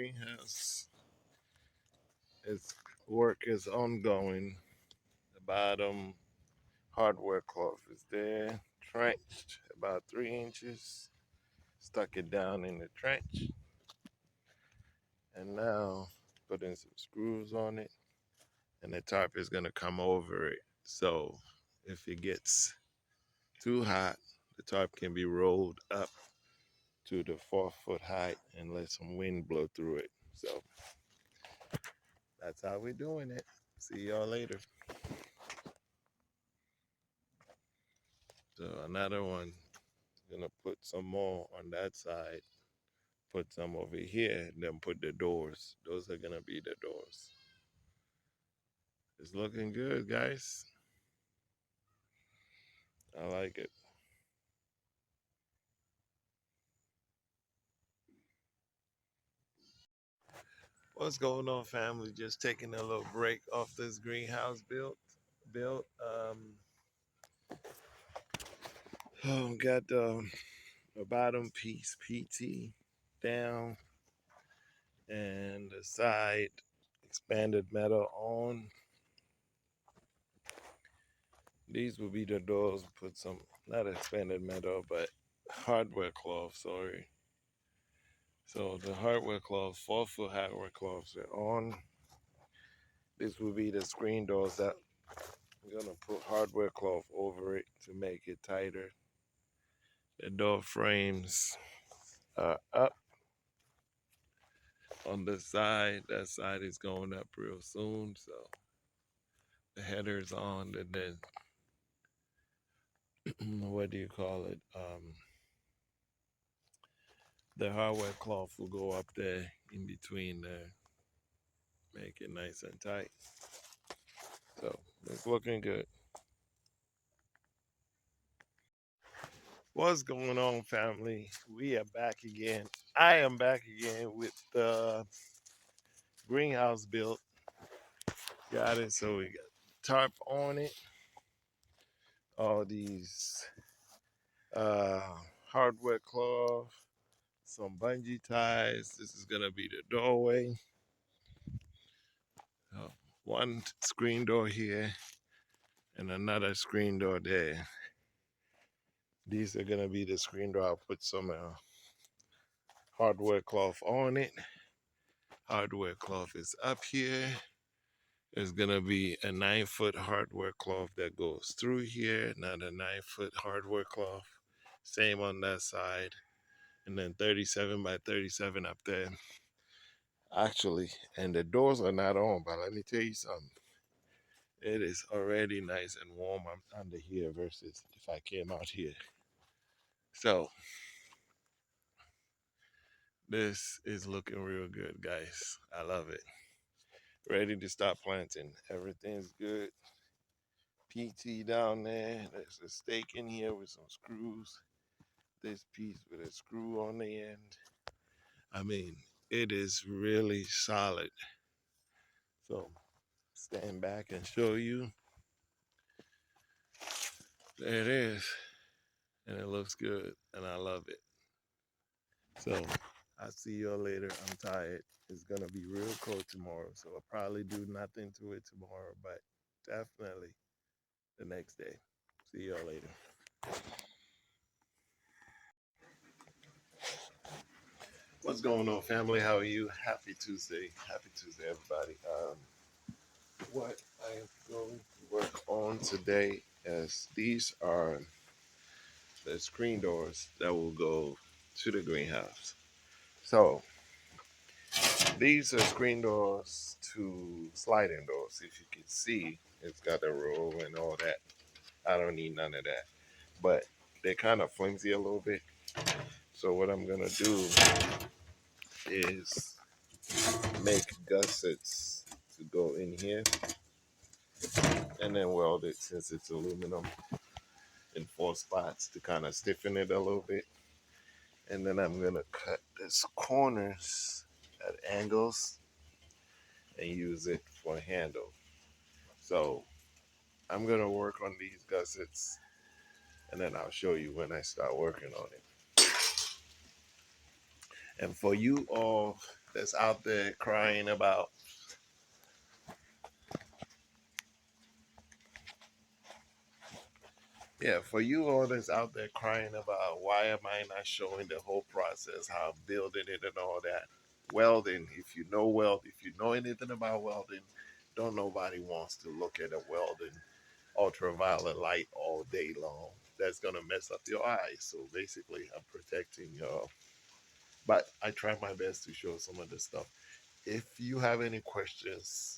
greenhouse. Its work is ongoing. The bottom hardware cloth is there, trenched about 3 inches. Stuck it down in the trench, and now putting some screws on it, and the tarp is gonna come over it. So if it gets too hot, the tarp can be rolled up to the 4 foot height and let some wind blow through it. So that's how we're doing it. See y'all later. So another one, gonna put some more on that side, put some over here, and then put the doors. Those are gonna be the doors. It's looking good, guys. I like it. What's going on, family? Just taking a little break off this greenhouse built. Got the bottom piece PT down and the side expanded metal on. These will be the doors. Put some, not expanded metal, but hardware cloth. Sorry. So the hardware cloth, 4 foot hardware cloths are on. This will be the screen doors that I'm gonna put hardware cloth over it to make it tighter. The door frames are up on the side. That side is going up real soon, so the header's on, and then what do you call it? The hardware cloth will go up there in between there, make it nice and tight. So it's looking good. What's going on, family? We are back again. I am back again with the greenhouse built. Got it. So we got tarp on it. All these uh, hardware cloth, some bungee ties. This is gonna be the doorway. Uh, One screen door here and another screen door there. These are gonna be the screen door. I'll put some hardware cloth on it. Hardware cloth is up here. There's gonna be a 9 foot hardware cloth that goes through here. Another 9 foot hardware cloth. Same on that side. And then 37 by 37 up there. Actually, and the doors are not on, but let me tell you something. It is already nice and warm under here versus if I came out here. So this is looking real good, guys. I love it. Ready to start planting. Everything's good. PT down there. There's a stake in here with some screws. This piece with a screw on the end. I mean, it is really solid. So stand back and show you. There it is. And it looks good. And I love it. So I'll see y'all later. I'm tired. It's gonna be real cold tomorrow, so I'll probably do nothing to it tomorrow, but definitely the next day. See y'all later. What's going on, family? How are you? Happy Tuesday. Happy Tuesday, everybody. What I am going to work on today is these are the screen doors that will go to the greenhouse. So these are screen doors to sliding doors. If you can see, it's got a roll and all that. I don't need none of that. But they're kind of flimsy a little bit. So what I'm gonna do is make gussets to go in here and then weld it since it's aluminum in 4 spots to kind of stiffen it a little bit. And then I'm gonna cut this corners at angles and use it for a handle. So I'm gonna work on these gussets and then I'll show you when I start working on it. And for you all that's out there crying about, yeah, for you all that's out there crying about why am I not showing the whole process, how I'm building it and all that. Welding, if you know anything about welding, don't nobody wants to look at a welding ultraviolet light all day long. That's gonna mess up your eyes. So basically, I'm protecting your. But I try my best to show some of the stuff. If you have any questions,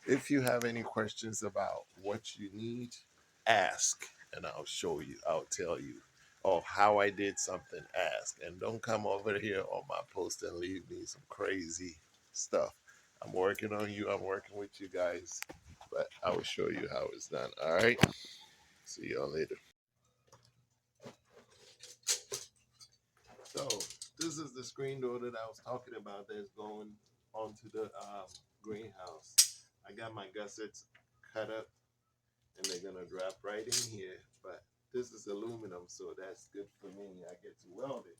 if you have any questions about what you need, ask, and I'll show you. I'll tell you. Or how I did something, ask, and don't come over here on my post and leave me some crazy stuff. I'm working on you. I'm working with you guys, but I will show you how it's done. All right. See y'all later. So this is the screen door that I was talking about that's going onto the greenhouse. I got my gussets cut up and they're gonna drop right in here. But this is aluminum, so that's good for me. I get to weld it.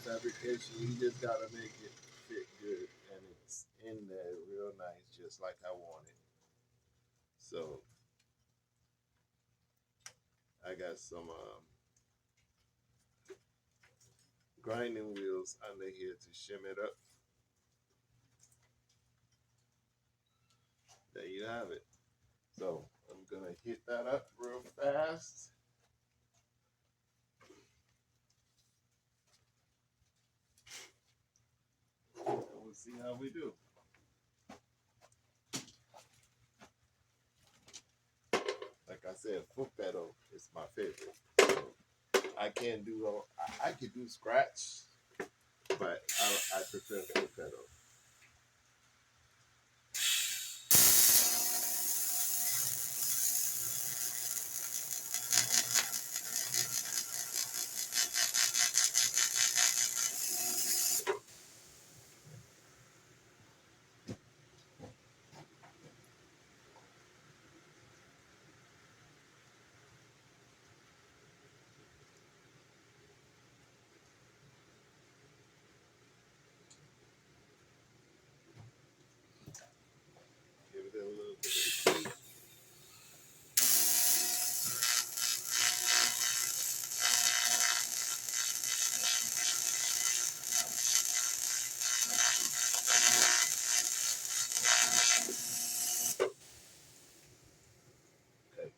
Fabrication, you just gotta make it fit good, and it's in there real nice, just like I want it. So I got some grinding wheels under here to shim it up. There you have it. So I'm gonna hit that up real fast. And we'll see how we do. Like I said, foot pedal is my favorite. I can't do all, I could do scratch, but I prefer foot pedal. Give it a little bit of heat. Okay.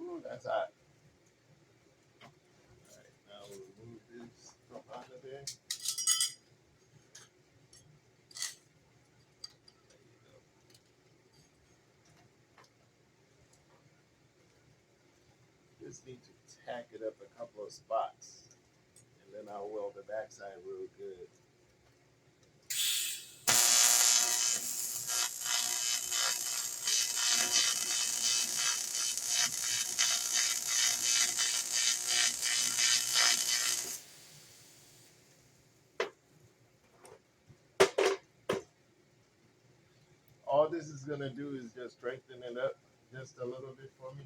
Ooh, that's hot. All right, now we'll remove this from out of there. Just need to tack it up a couple of spots, and then I'll weld the backside real good. All this is gonna do is just strengthen it up just a little bit for me.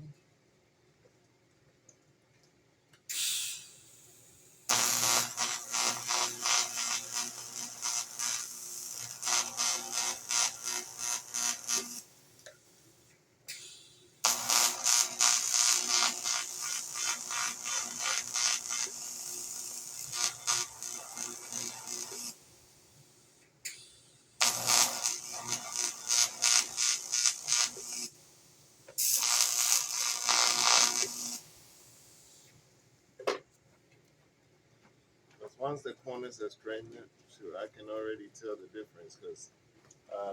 Because once the corners are straightened, sure, I can already tell the difference because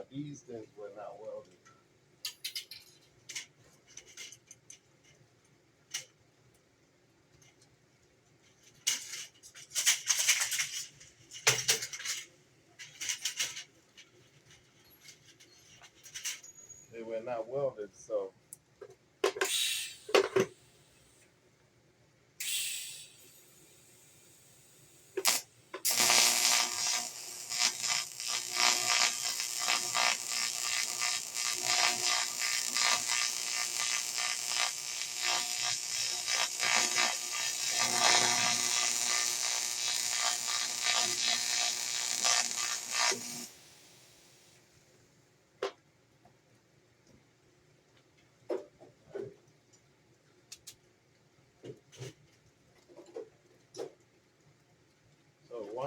these things were not welded. They were not welded, so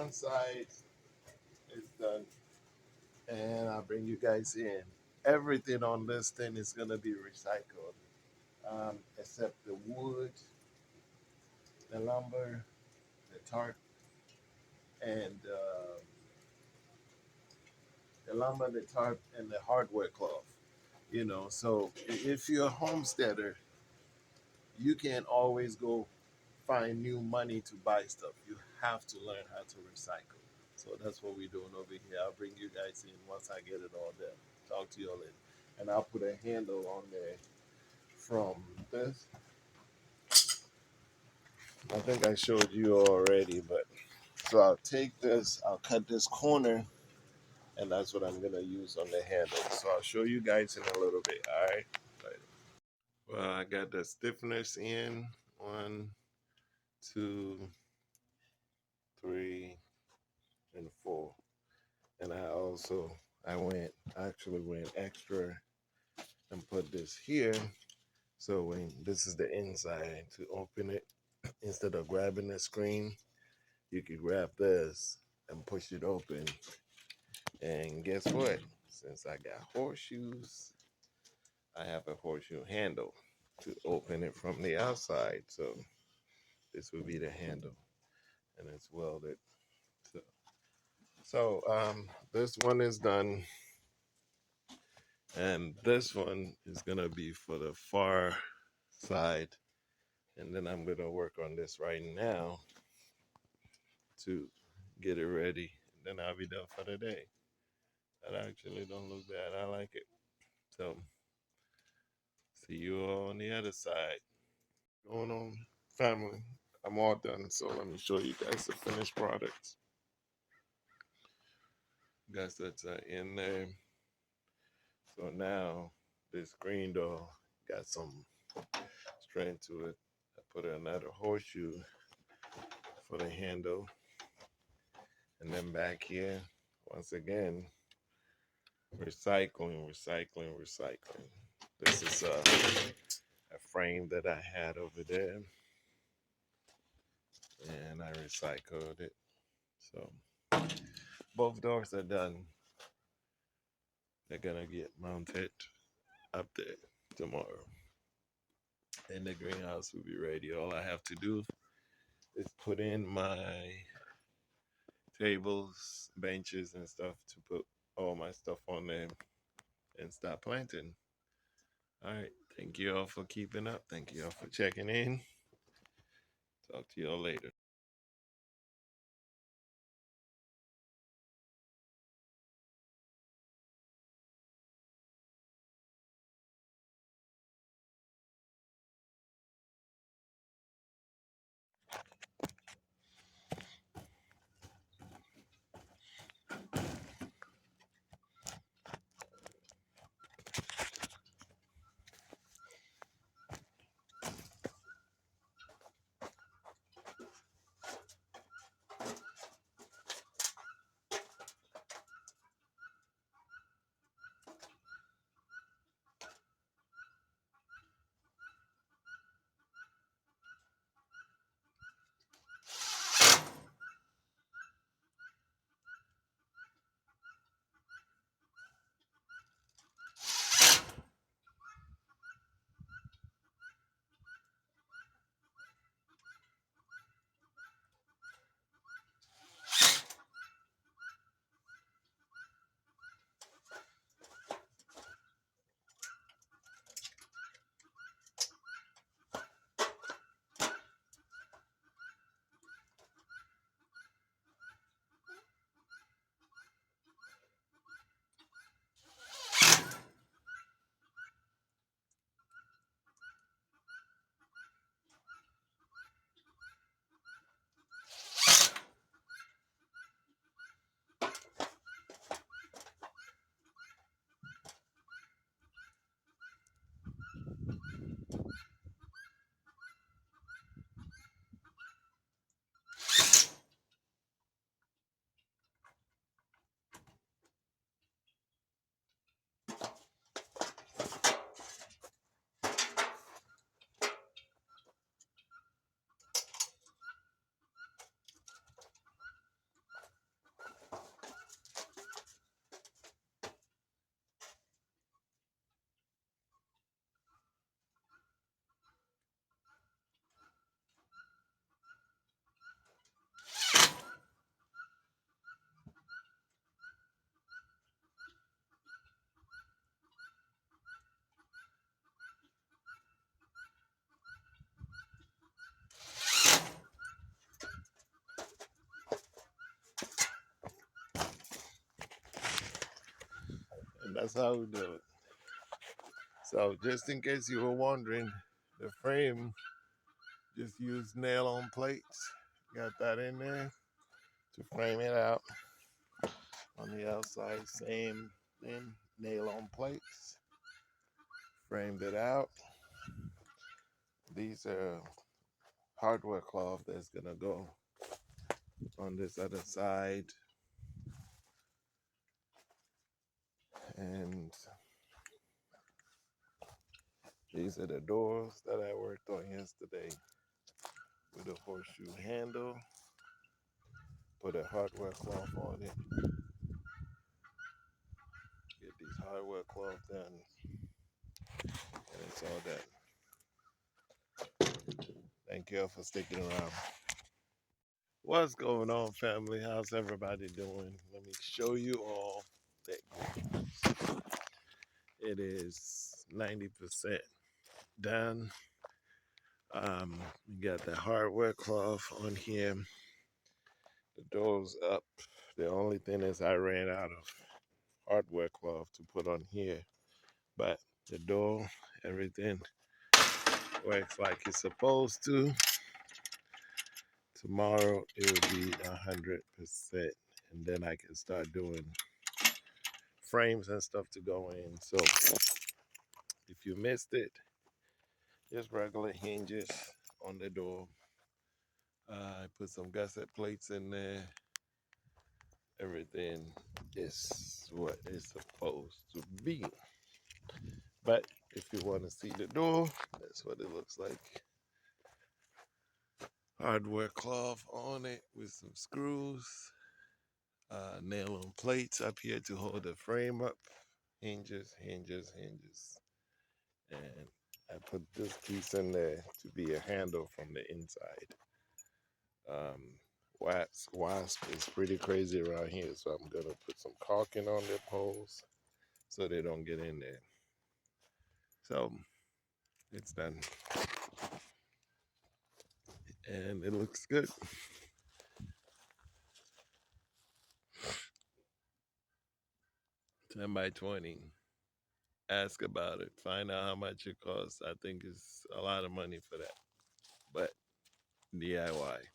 one side is done, and I'll bring you guys in. Everything on this thing is gonna be recycled, except the wood, the lumber, the tarp, and and the hardware cloth. So if you're a homesteader, you can't always go find new money to buy stuff. You have to learn how to recycle. So that's what we're doing over here. I'll bring you guys in once I get it all done. Talk to you all later. And I'll put a handle on there from this. I think I showed you already, but so I'll take this, I'll cut this corner, and that's what I'm gonna use on the handle. So I'll show you guys in a little bit. All right. Later. Well, I got the stiffeners in. 1, 2, 3, and 4. And I actually went extra and put this here. So when this is the inside, to open it, instead of grabbing the screen, you can grab this and push it open. And guess what? Since I got horseshoes, I have a horseshoe handle to open it from the outside. So this would be the handle, and it's welded. So this one is done, and this one is gonna be for the far side, and then I'm gonna work on this right now to get it ready. Then I'll be done for the day. That actually don't look bad. I like it. So see you all on the other side. Going on, family. I'm all done. So let me show you guys the finished products. Guys, that's in there. So now this green door got some strength to it. I put another horseshoe for the handle. And then back here, once again, recycling. This is a frame that I had over there, and I recycled it. So both doors are done. They're gonna get mounted up there tomorrow, and the greenhouse will be ready. All I have to do is put in my tables, benches, and stuff to put all my stuff on there and start planting. All right. Thank you all for keeping up. Thank you all for checking in. Talk to y'all later. That's how we do it. So just in case you were wondering, the frame just used nail on plates. Got that in there to frame it out. On the outside, same thing, nail on plates. Framed it out. These are hardware cloth that's gonna go on this other side. And these are the doors that I worked on yesterday with a horseshoe handle. Put a hardware cloth on it. Get these hardware cloth done. And it's all done. Thank you all for sticking around. What's going on, family? How's everybody doing? Let me show you all that it is 90% done. We got the hardware cloth on here. The door's up. The only thing is I ran out of hardware cloth to put on here. But the door, everything works like it's supposed to. Tomorrow it will be 100%. And then I can start doing frames and stuff to go in. So if you missed it, just regular hinges on the door. I put some gusset plates in there. Everything is what it's supposed to be. But if you want to see the door, that's what it looks like. Hardware cloth on it with some screws. Nail on plates up here to hold the frame up. Hinges, hinges, hinges. And I put this piece in there to be a handle from the inside. Wasp is pretty crazy around here, so I'm gonna put some caulking on their poles so they don't get in there. So it's done, and it looks good. 10 by 20. Ask about it. Find out how much it costs. I think it's a lot of money for that, but DIY.